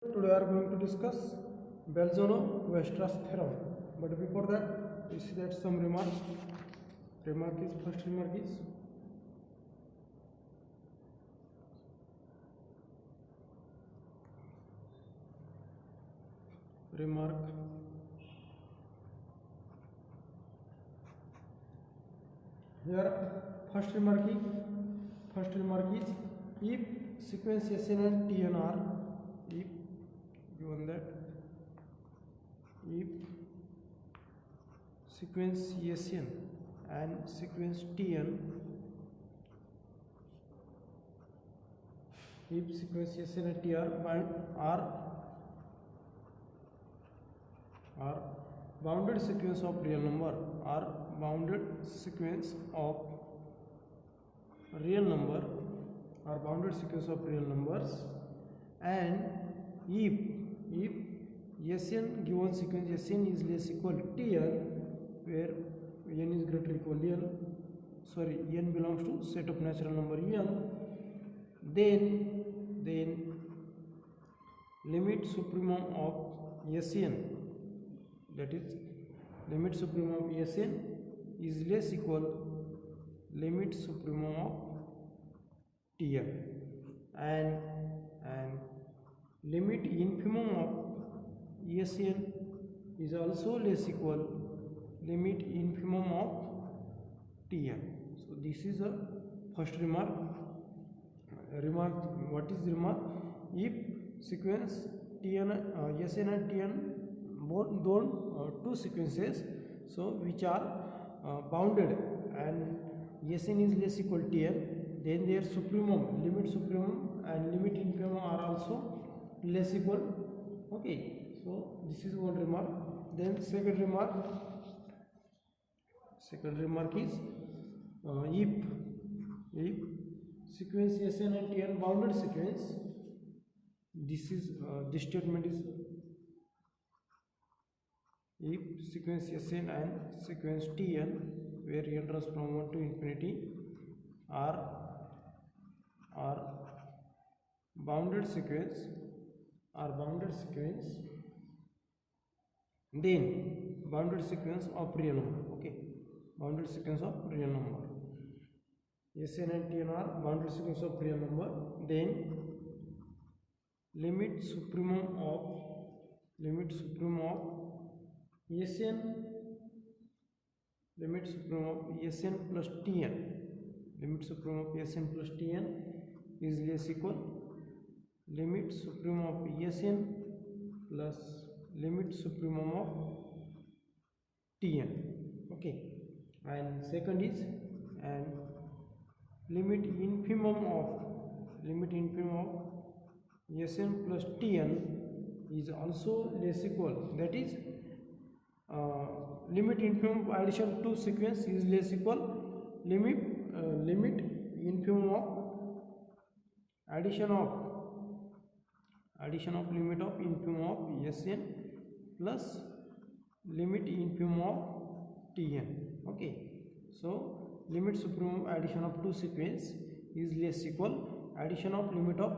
Today we are going to discuss Belzano-Weierstrass theorem. But before that, we see that some remarks. First remark is here. First remark is if sequence Sn and Tn are if given that if sequence Sn and sequence Tn, if sequence Sn and Tn are bounded sequence of real number, are bounded sequence of real number, or bounded sequence of real numbers, and if Sn given sequence Sn is less equal to Tn, where n is greater equal to n belongs to set of natural number n, then limit supremum of Sn, that is limit supremum of Sn is less equal limit supremum of Tn, and limit infimum of Sn is also less equal limit infimum of Tn. So this is the first remark. What is the remark? If sequence Tn, Sn and Tn both two sequences, so which are bounded, and Sn is less equal to Tn, then their supremum, limit supremum and limit infimum are also less equal. Okay, so this is one remark. Then second remark is if sequence Sn and Tn bounded sequence, this statement is if sequence Sn and sequence Tn, where n runs from 1 to infinity, are bounded sequence, then bounded sequence of real number. Okay, bounded sequence of real number. Sn and Tn are bounded sequence of real number, then limit supremum of Sn, limit supremum of Sn plus Tn, limit supremum of Sn plus Tn is less equal limit supremum of Sn plus limit supremum of Tn. Okay, and second is and limit infimum of Sn plus Tn is also less equal, that is limit infimum of addition to sequence is less equal limit infimum of addition of limit of infimum of Sn plus limit infimum of Tn. Okay, so limit supremum addition of two sequence is less equal addition of limit of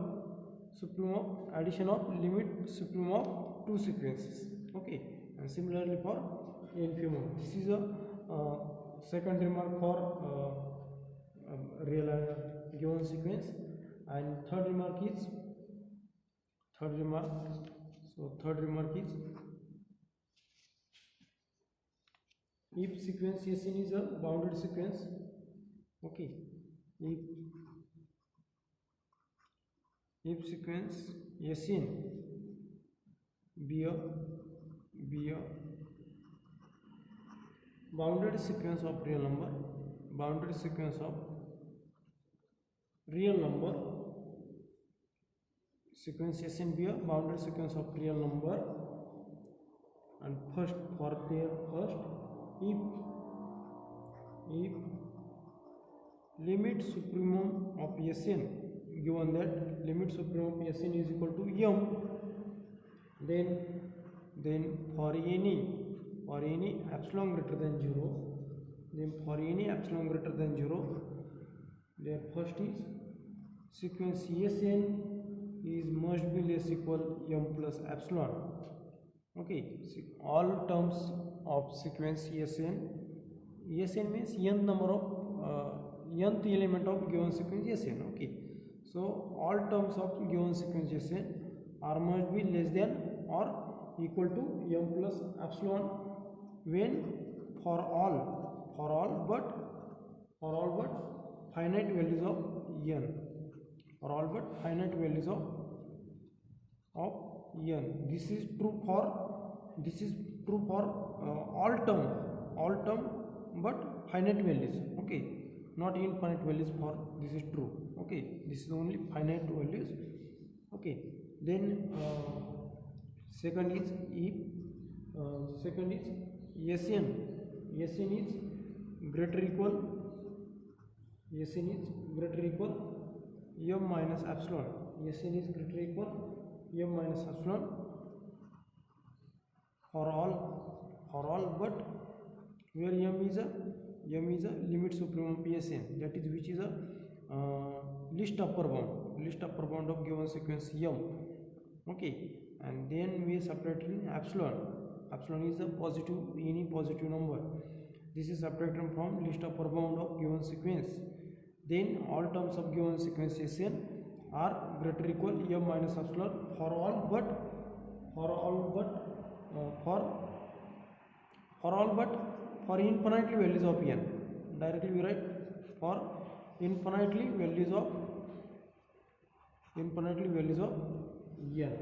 supremum addition of limit supremum of two sequences. Okay, and similarly for infimum. This is a second remark for real given sequence. And third remark is if sequence Sn is a bounded sequence. Okay, if sequence Sn be a bounded sequence of real number, sequence Sn be a bounded sequence of real number, and first if limit supremum of Sn, given that limit supremum of Sn is equal to m, then for any epsilon greater than 0, their first is sequence Sn is must be less equal m plus epsilon. Okay, all terms of sequence Sn means n number of nth element of given sequence Sn. Okay, so all terms of given sequence Sn are must be less than or equal to m plus epsilon when for all but finite values of n, for all but finite values of n. This is true for all term but finite values. Okay, not infinite values. For this is true. Okay, this is only finite values. Okay, then second is if Sn is greater equal m minus epsilon. Sn is greater equal m minus epsilon for all but where m is a limit supremum of Sn, that is which is a least upper bound of given sequence m. Okay, and then we separate in epsilon is a any positive number. This is separated from least upper bound of given sequence. Then all terms of given sequence Sn are greater equal m minus epsilon for all but for infinitely values of n. Directly we write for infinitely values of n.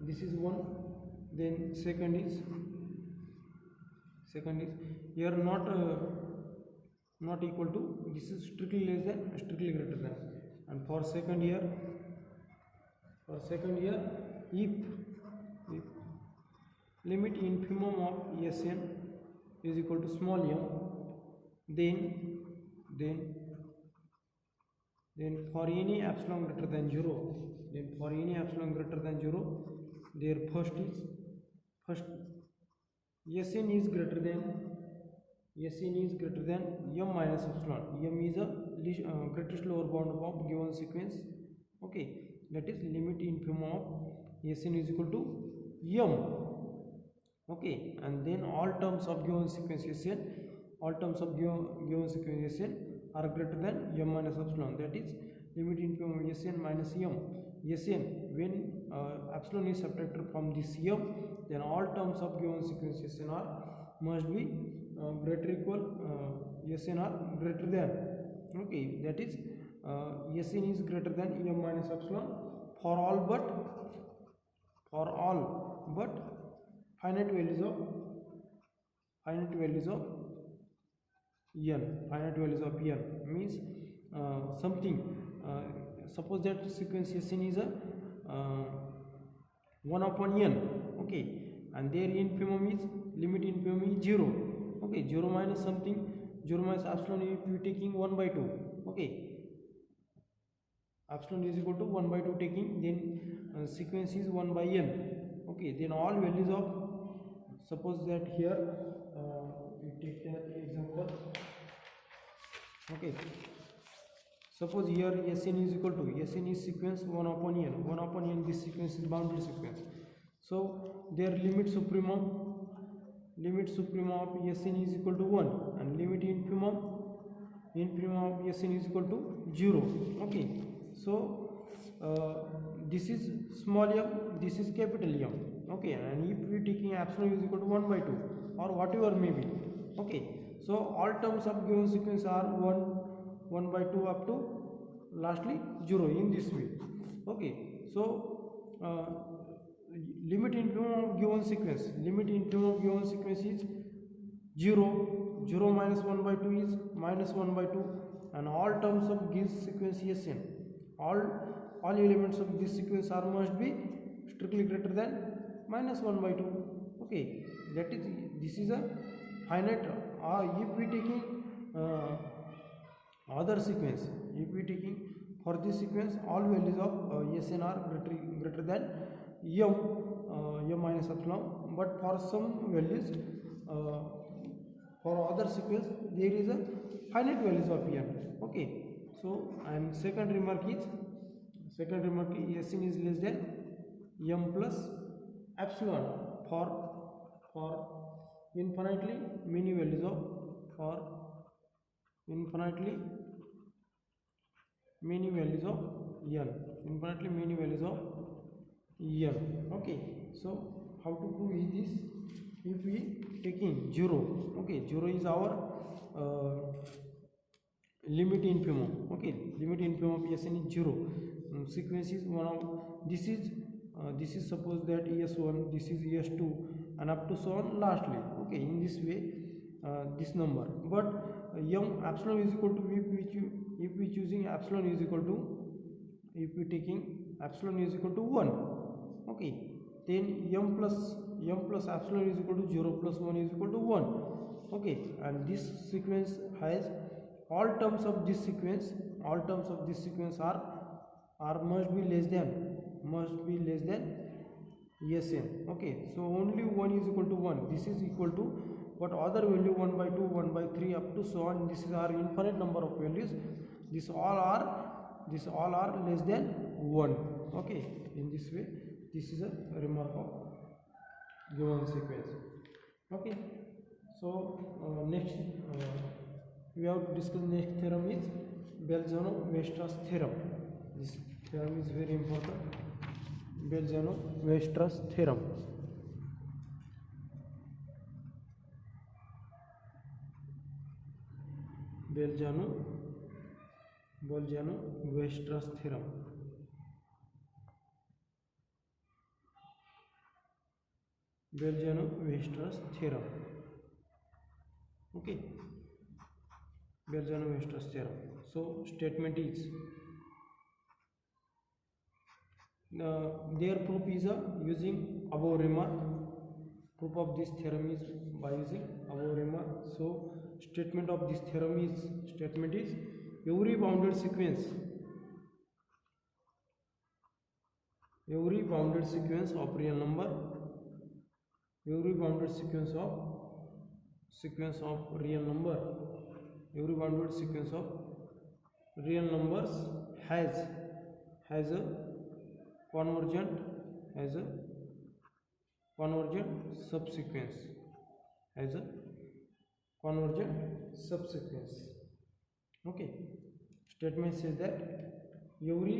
This is one. Then second is here not equal to, this is strictly less than, strictly greater than. And for second year if limit infimum of Sn is equal to small m, then for any epsilon greater than 0, their first Sn is greater than m minus epsilon. M is a greatest lower bound of given sequence. Okay, that is limit infimum of Sn is equal to m. Okay, and then all terms of given sequence Sn are greater than m minus epsilon, that is limit infimum of Sn minus m. Sn, when epsilon is subtracted from this m, then all terms of given sequence Sn are must be greater equal Sn are greater than. Okay, that is Sn is greater than m minus epsilon for all but finite values of n means something. Suppose that sequence Sn is a 1 upon n. Okay, and their infimum is limit infimum is 0. Okay, 0 minus something, 0 minus epsilon if you taking 1 by 2. Okay, epsilon is equal to 1 by 2 taking, then sequence is 1 by n. Okay, then all values of, suppose that here we take that example. Okay, suppose here Sn is equal to, Sn is sequence 1 upon n, this sequence is bounded sequence. So their limit supremum of Sn is equal to 1 and limit infimum of Sn is equal to 0. Okay, so this is small m, this is capital M. Okay, and if we taking epsilon is equal to 1 by 2 or whatever may be. Okay, so all terms of given sequence are 1 by 2 up to lastly 0 in this way. Okay, so limit infimum of given sequence is 0 minus 1 by 2 is minus 1 by 2, and all terms of this sequence Sn, all elements of this sequence are must be strictly greater than minus 1 by 2. Okay, that is, this is a finite. If we taking other sequence, if we taking for this sequence all values of Sn are greater than m minus epsilon, but for some values for other sequence there is a finite values of n. Okay, so and second remark is second remark, Sn is less than m plus epsilon for infinitely many values of for infinitely many values of n, infinitely many values of n. Okay, so how to prove this? If we taking 0, okay, 0 is our limit infimum. Okay, limit infimum of Sn is 0. Sequence is one of this is suppose that es1, this is es2, and up to so on lastly. Okay, in this way this number, but m epsilon is equal to, if we choosing epsilon is equal to, if we taking epsilon is equal to 1, okay, then m plus epsilon is equal to 0 plus 1 is equal to 1. Okay, and this sequence has all terms of this sequence are must be less than Sn. Okay, so only 1 is equal to 1, this is equal to, but other value 1 by 2, 1 by 3 up to so on, this is our infinite number of values, this all are less than 1. Okay, in this way this is a remark of given sequence. Okay, so next we have to discuss next theorem is Berzano-Weierstrass theorem. This theorem is very important. Berzano-Weierstrass theorem. Berzano-Weierstrass theorem. Berzano-Weierstrass theorem. Okay, Berzano-Weierstrass theorem. So statement is their proof is using above remark. Proof of this theorem is by using above remark. So statement of this theorem is every bounded sequence of real number, every bounded sequence of real number, every bounded sequence of real numbers has a convergent subsequence, Okay, statement says that every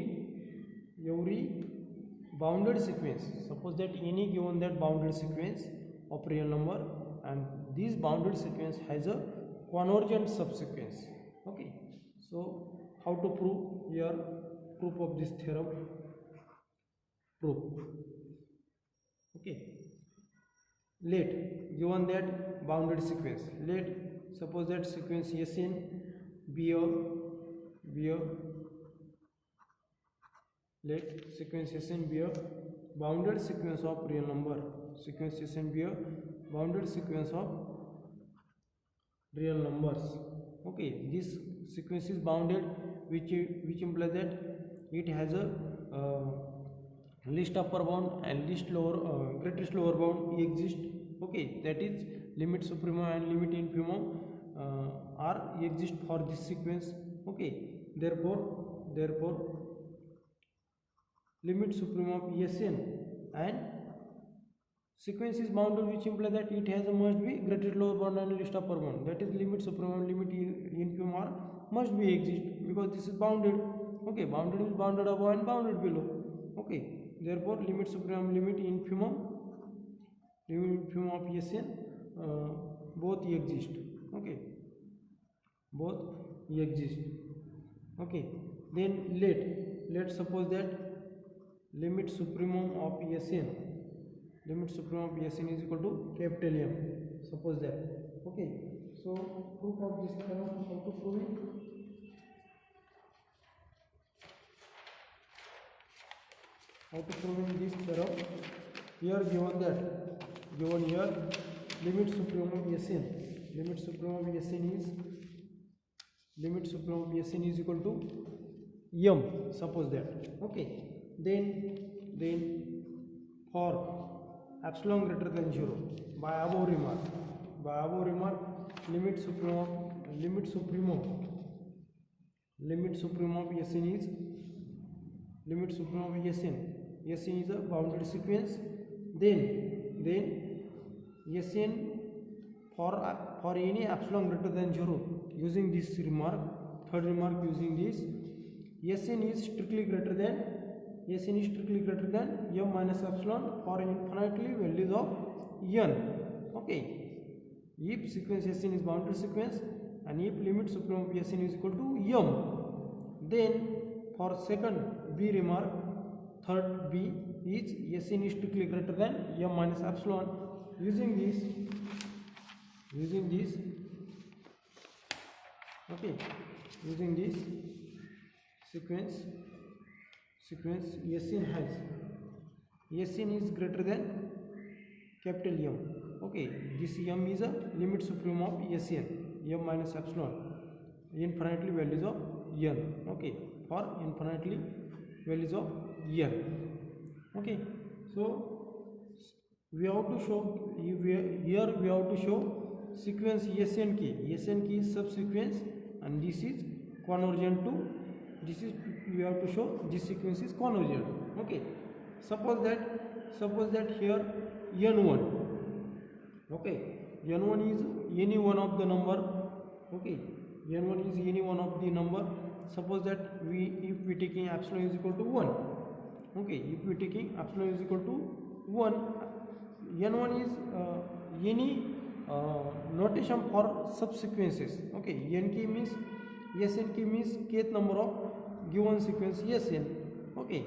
bounded sequence, suppose that any given that bounded sequence of real number, and this bounded sequence has a convergent subsequence. Okay, so how to prove here? Proof of this theorem. Proof. Okay, let given that bounded sequence, let suppose that sequence Sn be a let sequence Sn be a bounded sequence of real number, sequence Sn be a bounded sequence of real numbers. Okay, this sequence is bounded, which implies that it has a least upper bound and least lower greatest lower bound exist. Okay, that is limit supremum and limit infimum are exist for this sequence. Okay, therefore limit supremum of Sn and sequence is bounded, which implies that it has a must be greatest lower bound and least upper bound, that is limit supremum, limit infimum are must be exist, because this is bounded. Okay, bounded is bounded above and bounded below. Okay, therefore limit supremum, limit infimum of Sn both exist. Okay, both exist. Okay, then let suppose that limit supremum of Sn is equal to capital M. Suppose that. Okay, so proof of this theorem, how to prove it? How to prove in this theorem? Here given here limit supremum of Sn is equal to M. Suppose that. Okay, then for epsilon greater than 0, by above remark limit supremum of Sn is limit supremum of Sn. Sn is a bounded sequence. Then Sn for any epsilon greater than 0, using this remark, third remark using this, Sn is strictly greater than m minus epsilon for infinitely values of n. Okay, if sequence Sn is bounded sequence and if limit supremum of Sn is equal to m, then for second B remark, third B is Sn is strictly greater than m minus epsilon. Using this okay, using this sequence Sn has Sn is greater than capital M. Okay, this M is a limit supremum of Sn, m minus epsilon, infinitely values of n. Okay, for infinitely values of n. Okay, so we have to show here we have to show sequence Sn key is subsequence and this is convergent to this is, we have to show this sequence is convergent. Okay, suppose that here n1, okay, n1 is any one of the number. Okay, n1 is any one of the number. Suppose that if we taking epsilon is equal to 1. Okay, if we taking epsilon is equal to 1, n1 is any notation for subsequences. Okay, n key means Sn key means kth number of given sequence Sn. Okay,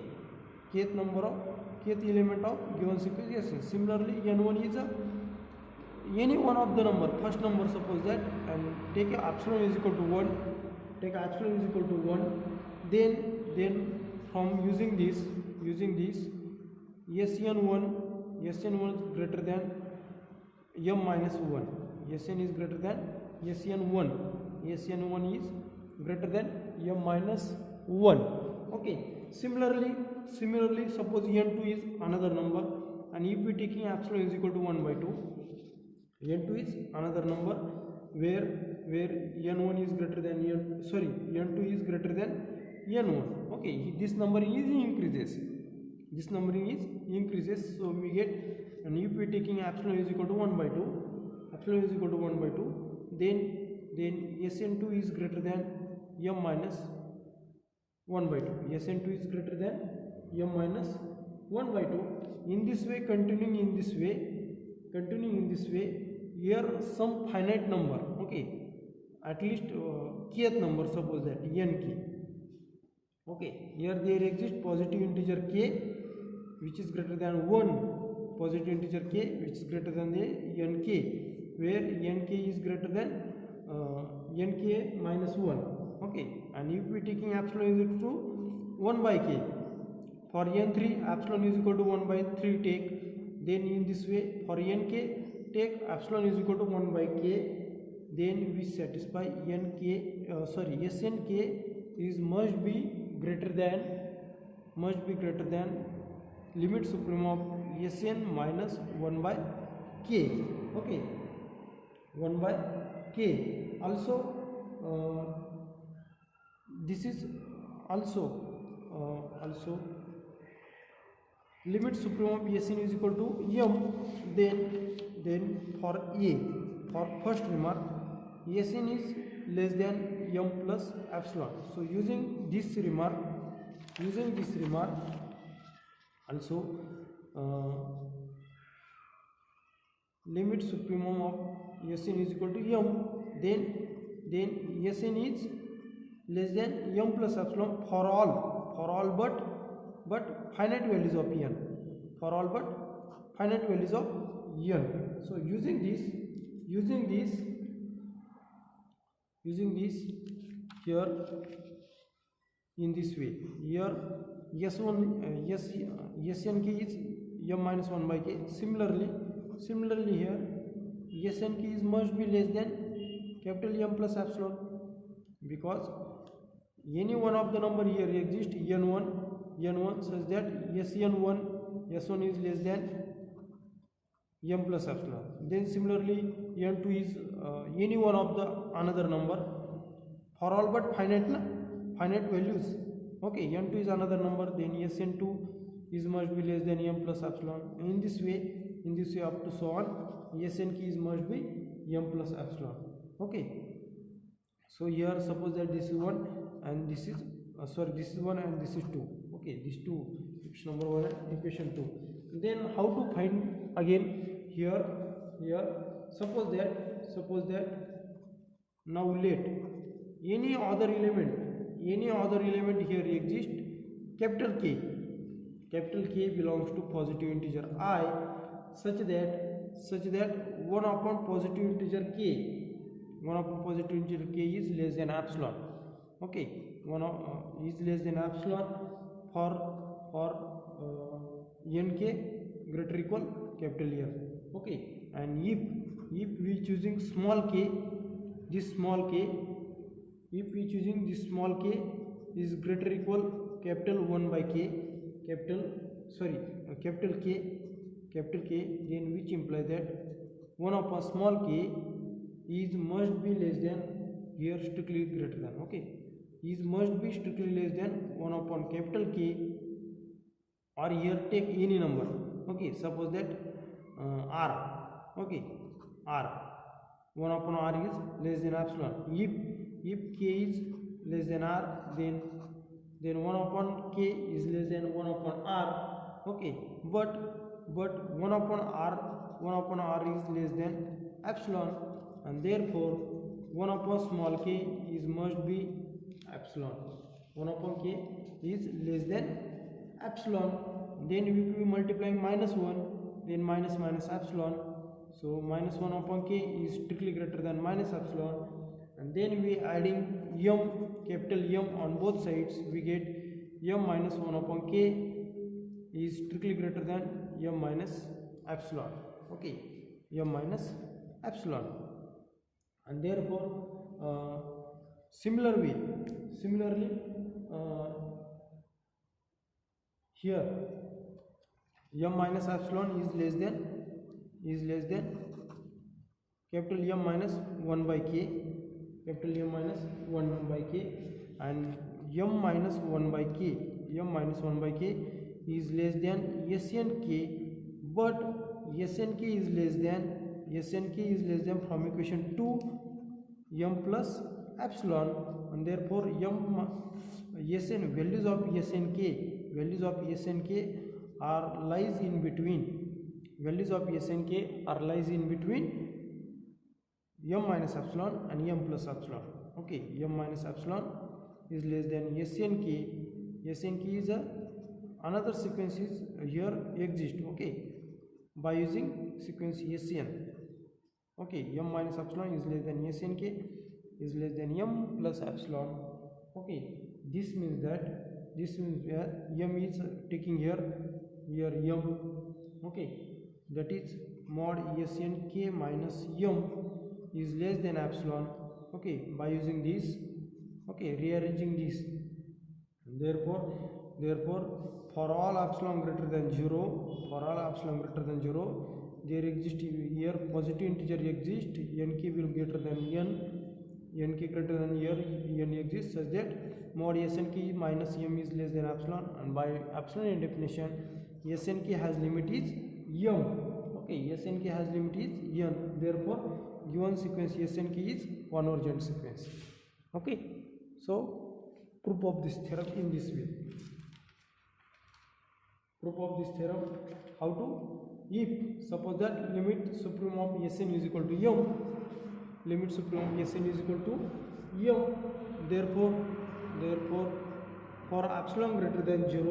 kth element of given sequence Sn. Similarly, n1 is any one of the number, first number. Suppose that, and take epsilon is equal to 1. Take epsilon is equal to 1. Then from using this Sn1 is greater than m minus 1. Sn is greater than Sn1. Sn1 is greater than m minus 1. Okay, similarly suppose n2 is another number, and if we taking epsilon is equal to 1 by 2, n2 is another number where n1 is greater than n2 is greater than n1. Okay, this numbering is increases. So we get, and if we taking epsilon is equal to 1 by 2, then Sn2 is greater than m minus 1 by 2. Sn2 is greater than m minus 1 by 2. In this way, continuing in this way, here some finite number, okay, at least kth number, suppose that n key. Okay, here there exists positive integer k which is greater than 1, positive integer k which is greater than the nk, where nk is greater than nk minus 1. Okay, and if we taking epsilon is equal to 1 by k, for n3 epsilon is equal to 1 by 3 take, then in this way for nk take epsilon is equal to 1 by k, then we satisfy Snk is must be greater than limit supremum of Sn minus 1 by k. Okay, 1 by k. Also this is also limit supremum of Sn is equal to m. Then for first remark, Sn is less than m plus epsilon. So using this remark also limit supremum of Sn is equal to m, then Sn is less than m plus epsilon for all but finite values of n, So using this here in this way, here Snk is m minus 1 by k. Similarly here Snk is must be less than capital M plus epsilon, because any one of the number here exists n1 such that S1 is less than m plus epsilon. Then similarly n2 is any one of the another number for all but finite values. Okay, n2 is another number, then Sn2 is must be less than m plus epsilon. In this way up to so on, Sn key is must be m plus epsilon. Okay, so here suppose that this is 1 and this is this is 1 and this is 2. Okay, these two, equation number 1 and equation 2. Then how to find again here suppose that now let any other element here exist, capital K belongs to positive integer I, such that 1 upon positive integer k is less than epsilon. Okay, is less than epsilon for nk greater equal capital L. Okay, and if we choosing small k, this small k, if we choosing this small k is greater equal capital 1 by k, capital K, then which imply that 1 upon small k is must be less than, here strictly greater than. Okay, is must be strictly less than 1 upon capital K, or here take any number. Okay, suppose that R. Okay, R, 1 upon R is less than epsilon. If K is less than R, then 1 upon K is less than 1 upon R. Okay, but 1 upon R is less than epsilon, and therefore 1 upon small k is must be epsilon. 1 upon k is less than epsilon. Then if we multiplying minus 1, then minus epsilon. So minus 1 upon k is strictly greater than minus epsilon, and then we adding m, capital M on both sides, we get m minus 1 upon k is strictly greater than m minus epsilon. Okay, m minus epsilon, and therefore similarly here m minus epsilon is less than capital M minus 1 by k, capital M minus 1 by k, and m minus 1 by k is less than Sn k, but Sn k is less than from equation 2 m plus epsilon, and therefore values of Sn k are lies in between m minus epsilon and m plus epsilon. Okay, m minus epsilon is less than Sn k is another sequence is here exist. Okay, by using sequence Sn. Okay, m minus epsilon is less than Sn k is less than m plus epsilon. Okay, this means that m is taking here m. Okay, that is mod Sn k minus m is less than epsilon. Okay, by using this, okay, rearranging this, therefore for all epsilon greater than 0, there exist here positive integer exist, nk will greater than nk greater than here n exists, such that mod Sn k minus m is less than epsilon, and by epsilon definition Sn k has limit is m. Okay, Sn k has limit is n, therefore given sequence Sn k is convergent sequence. Okay, so proof of this theorem in this way. Proof of this theorem, how to, if suppose that limit supreme of Sn is equal to m, limit supreme of Sn is equal to m, therefore for epsilon greater than 0,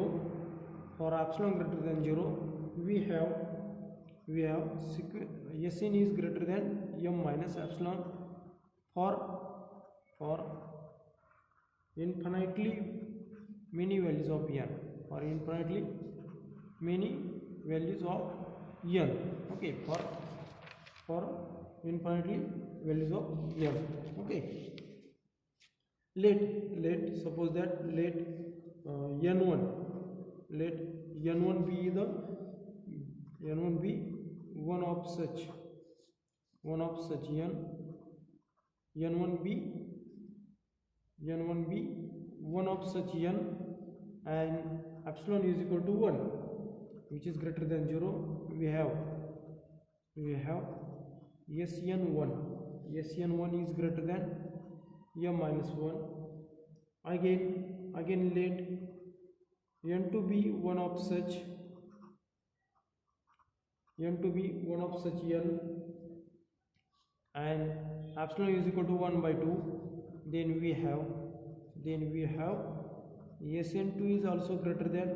we have Sn is greater than m minus epsilon for infinitely many values of n, for infinitely many values of n. Okay, for infinitely values of n. Okay, let suppose that let n1 be one of such n1 be one of such n and epsilon is equal to 1, which is greater than 0, we have Sn1. Sn1 is greater than m minus 1. Again let n to be one of such n, and epsilon is equal to 1 by 2. Then we have Sn2 is also greater than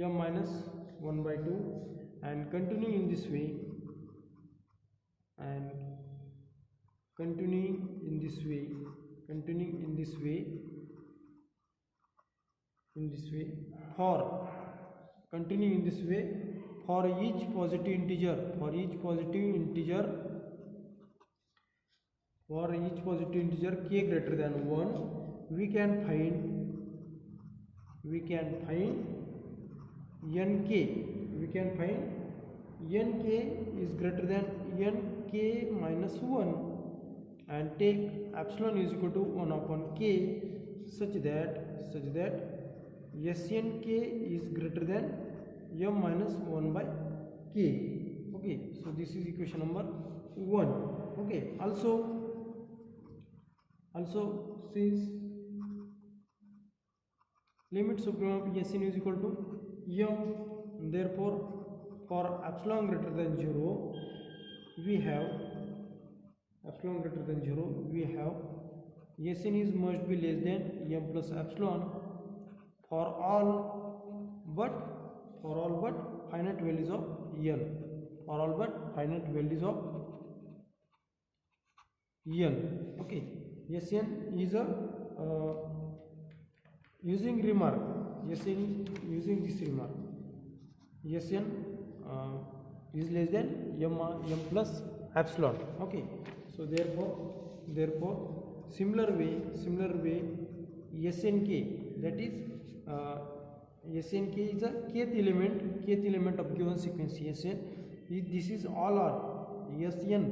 m minus 1 by 2, and continuing in this way, for each positive integer k greater than 1, we can find nk. Nk is greater than nk minus 1, and take epsilon is equal to 1 upon k, such that Snk is greater than m minus 1 by k. Okay, so this is equation number 1. Okay, also since limit supreme of Sn is equal to m, therefore for epsilon greater than 0 we have Sn is must be less than m plus epsilon for all but finite values of n. Okay, Sn is a using this remark, Sn is less than m plus epsilon. Okay, so therefore similar way Snk, that is Snk is a kth element of given sequence Sn. This is all are Sn,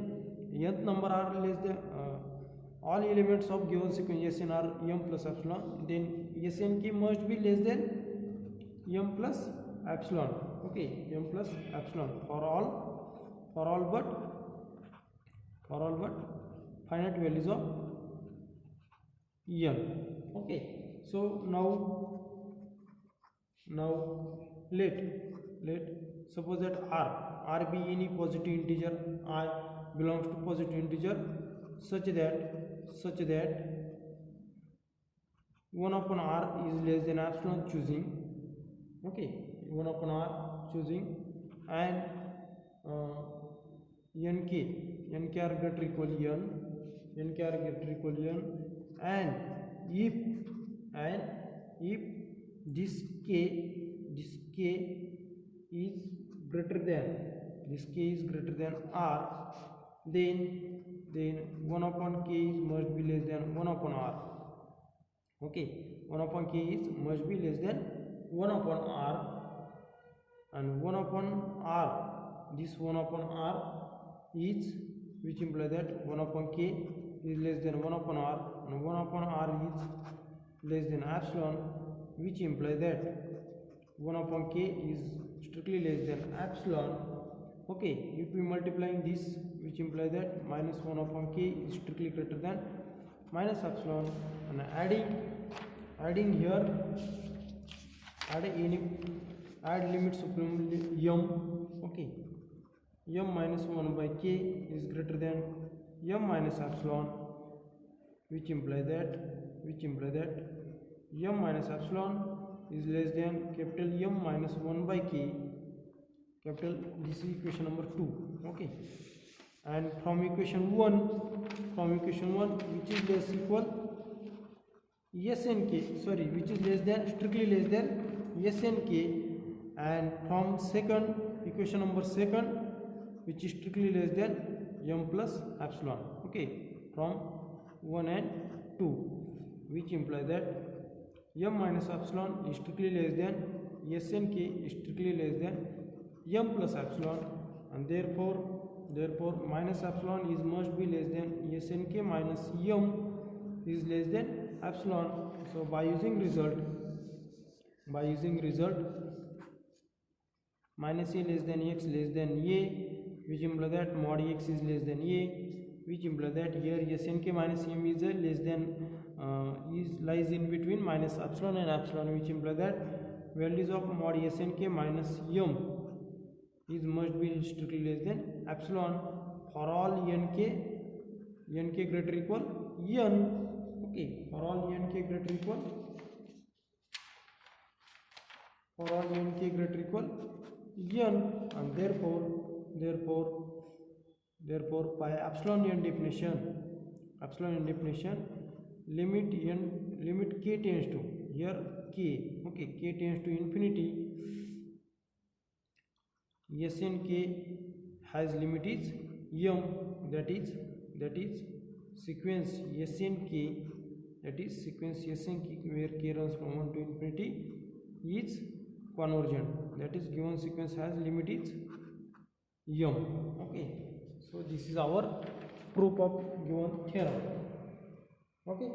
nth number are less than all elements of given sequence Sn are m plus epsilon, then Snk must be less than m plus epsilon. Okay, m plus epsilon for all but finite values of n. Okay, so now let suppose that r be any positive integer, I belongs to positive integer, such that 1 upon r is less than epsilon choosing. Okay, 1 upon r choosing, and nk are greater equal n, and if this k is greater than r, then 1 upon k is must be less than 1 upon r. Okay, 1 upon k is must be less than 1 upon r, and 1 upon r, this 1 upon r is, which implies that 1 upon k is less than 1 upon r, and 1 upon r is less than epsilon, which implies that 1 upon k is strictly less than epsilon. Okay, if we multiplying this, which implies that minus 1 upon k is strictly greater than minus epsilon, and adding here, add limit supreme m. Okay, m minus 1 by k is greater than m minus epsilon, which implies that m minus epsilon is less than capital M minus 1 by k. This is equation number 2. Okay, and from equation 1, which is less equal Snk, which is strictly less than Snk, and from equation number 2, which is strictly less than m plus epsilon. Okay, from 1 and 2, which implies that m minus epsilon is strictly less than Snk is strictly less than m plus epsilon, and therefore minus epsilon is must be less than Snk minus m is less than epsilon. So by using result by using result minus a less than x less than a, which implies that mod x is less than a, which implies that here snk minus m is less than lies in between minus epsilon and epsilon, which implies that values of mod snk minus m is must be strictly less than epsilon for all nk greater equal n. Okay, for all nk greater equal n, and therefore by epsilon n definition limit k tends to here k, okay, k tends to infinity, snk has limit is m, that is sequence snk, where k runs from 1 to infinity is convergent, that is given sequence has limit is m. Okay, so this is our proof of given theorem. Okay.